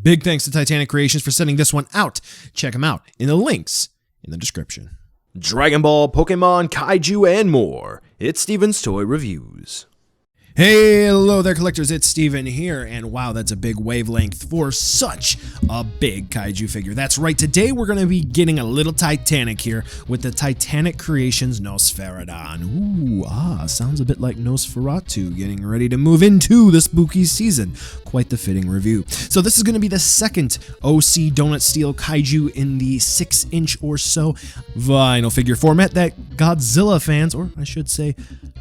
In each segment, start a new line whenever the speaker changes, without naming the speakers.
Big thanks to Titanic Creations for sending this one out. Check them out in the links in the description.
Dragon Ball, Pokemon, Kaiju, and more. It's Steven's Toy Reviews.
Hey, hello there, collectors. It's Steven here, and wow, that's a big wavelength for such a big kaiju figure. That's right, today we're going to be getting a little Titanic here with the Titanic Creations Nosferadon. Ooh, sounds a bit like Nosferatu getting ready to move into the spooky season. Quite the fitting review. So this is going to be the second OC Donut Steel kaiju in the 6-inch or so vinyl figure format that Godzilla fans, or I should say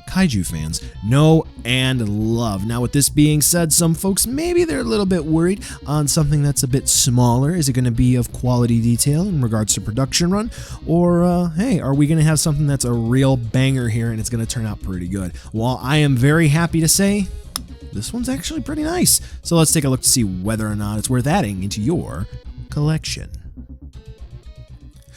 kaiju fans, know and love. Now, with this being said, some folks, maybe they're a little bit worried on something that's a bit smaller. Is it going to be of quality detail in regards to production run? Or, hey, are we going to have something that's a real banger here and it's going to turn out pretty good? Well, I am very happy to say this one's actually pretty nice. So let's take a look to see whether or not it's worth adding into your collection.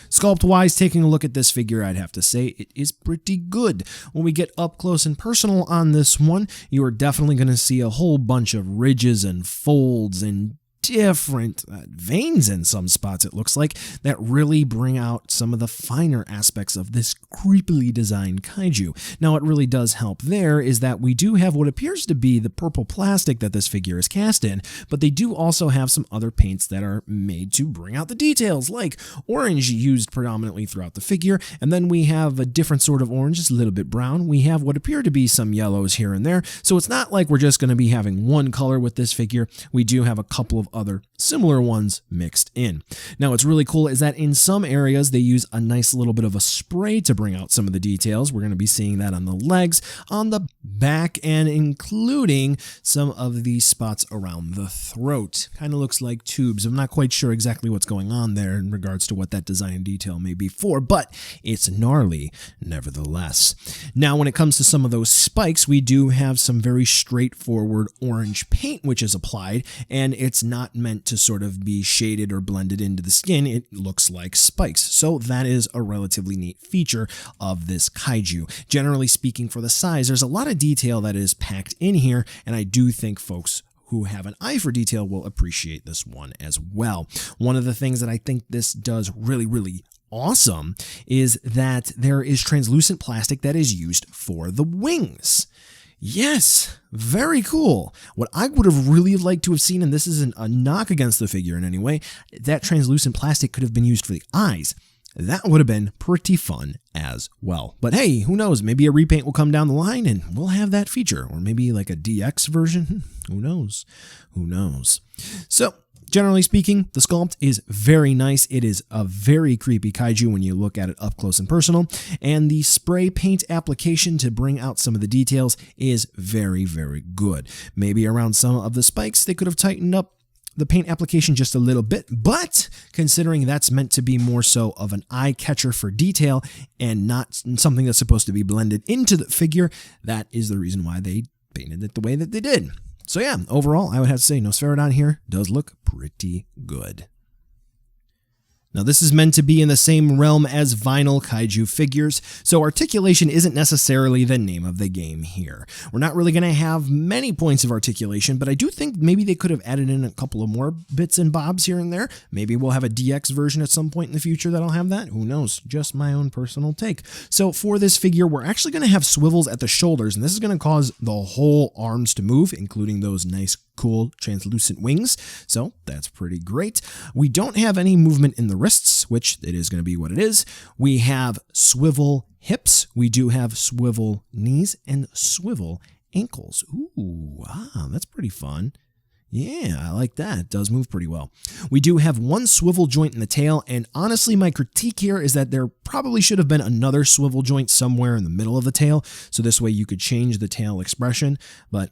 Sculpt-wise, taking a look at this figure, I'd have to say it is pretty good. When we get up close and personal on this one, you are definitely going to see a whole bunch of ridges and folds and different veins in some spots, it looks like, that really bring out some of the finer aspects of this creepily designed kaiju. Now, what really does help there is that we do have what appears to be the purple plastic that this figure is cast in, but they do also have some other paints that are made to bring out the details, like orange used predominantly throughout the figure, and then we have a different sort of orange, just a little bit brown. We have what appear to be some yellows here and there, so it's not like we're just going to be having one color with this figure. We do have a couple of other similar ones mixed in. Now, what's really cool is that in some areas they use a nice little bit of a spray to bring out some of the details. We're going to be seeing that on the legs, on the back, and including some of these spots around the throat. Kind of looks like tubes. I'm not quite sure exactly what's going on there in regards to what that design and detail may be for, but it's gnarly nevertheless. Now, when it comes to some of those spikes, we do have some very straightforward orange paint which is applied, and it's not meant to sort of be shaded or blended into the skin. It looks like spikes. So that is a relatively neat feature of this kaiju. Generally speaking, for the size, there's a lot of detail that is packed in here, and I do think folks who have an eye for detail will appreciate this one as well. One of the things that I think this does really awesome is that there is translucent plastic that is used for the wings. Yes, very cool. What I would have really liked to have seen, and this isn't a knock against the figure in any way, that translucent plastic could have been used for the eyes. That would have been pretty fun as well. But hey, who knows? Maybe a repaint will come down the line and we'll have that feature. Or maybe like a DX version. Who knows? Who knows? So, generally speaking, the sculpt is very nice. It is a very creepy kaiju when you look at it up close and personal. And the spray paint application to bring out some of the details is very good. Maybe around some of the spikes, they could have tightened up the paint application just a little bit, but considering that's meant to be more so of an eye catcher for detail and not something that's supposed to be blended into the figure, that is the reason why they painted it the way that they did. So yeah, overall, I would have to say Nosferadon here does look pretty good. Now, this is meant to be in the same realm as vinyl kaiju figures, so articulation isn't necessarily the name of the game here. We're not really going to have many points of articulation, but I do think maybe they could have added in a couple of more bits and bobs here and there. Maybe we'll have a DX version at some point in the future that'll have that. Who knows? Just my own personal take. So for this figure, we're actually going to have swivels at the shoulders, and this is going to cause the whole arms to move, including those nice cool translucent wings, so that's pretty great. We don't have any movement in the wrists, which it is going to be what it is. We have swivel hips, we do have swivel knees, and swivel ankles. Ooh, that's pretty fun. Yeah, I like that. It does move pretty well. We do have one swivel joint in the tail, and honestly, my critique here is that there probably should have been another swivel joint somewhere in the middle of the tail, so this way you could change the tail expression, but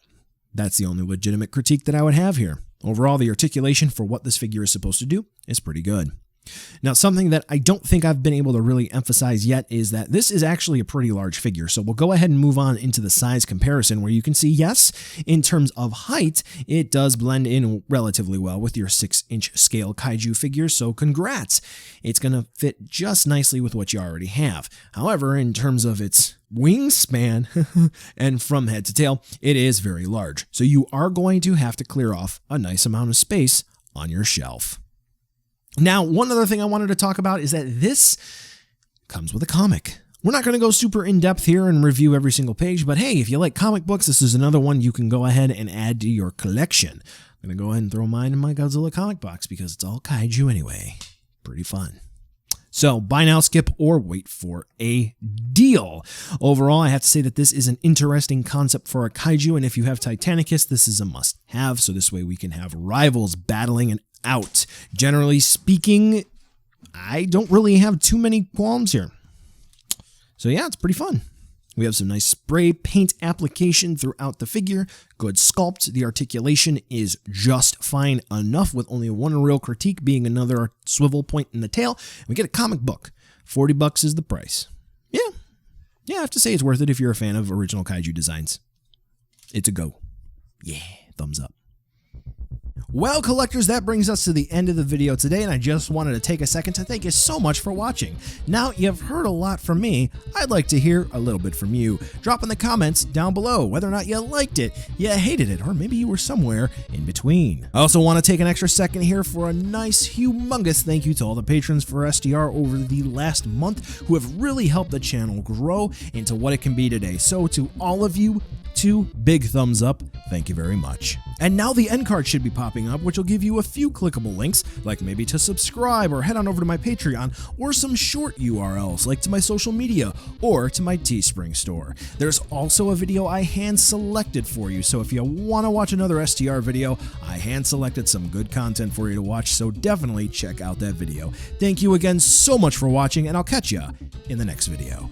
that's the only legitimate critique that I would have here. Overall, the articulation for what this figure is supposed to do is pretty good. Now, something that I don't think I've been able to really emphasize yet is that this is actually a pretty large figure. So we'll go ahead and move on into the size comparison where you can see, yes, in terms of height, it does blend in relatively well with your 6-inch scale kaiju figure. So congrats. It's going to fit just nicely with what you already have. However, in terms of its wingspan and from head to tail, it is very large. So you are going to have to clear off a nice amount of space on your shelf. Now, one other thing I wanted to talk about is that this comes with a comic. We're not going to go super in-depth here and review every single page, but hey, if you like comic books, this is another one you can go ahead and add to your collection. I'm going to go ahead and throw mine in my Godzilla comic box because it's all kaiju anyway. Pretty fun. So buy now, skip, or wait for a deal. Overall, I have to say that this is an interesting concept for a kaiju, and if you have Titanicus, this is a must-have, so this way we can have rivals battling it out. Generally speaking, I don't really have too many qualms here. So yeah, it's pretty fun. We have some nice spray paint application throughout the figure, good sculpt, the articulation is just fine enough with only one real critique being another swivel point in the tail. We get a comic book. $40 is the price. Yeah, I have to say it's worth it if you're a fan of original kaiju designs. It's a go. Yeah, thumbs up. Well, collectors, that brings us to the end of the video today, and I just wanted to take a second to thank you so much for watching. Now, you've heard a lot from me. I'd like to hear a little bit from you. Drop in the comments down below whether or not you liked it, you hated it, or maybe you were somewhere in between. I also want to take an extra second here for a nice, humongous thank you to all the patrons for STR over the last month who have really helped the channel grow into what it can be today. So to all of you, 2 big thumbs up. Thank you very much. And now the end card should be popping up, which will give you a few clickable links, like maybe to subscribe or head on over to my Patreon, or some short URLs like to my social media or to my Teespring store. There's also a video I hand selected for you, so if you want to watch another STR video, I hand selected some good content for you to watch, so definitely check out that video. Thank you again so much for watching, and I'll catch ya in the next video.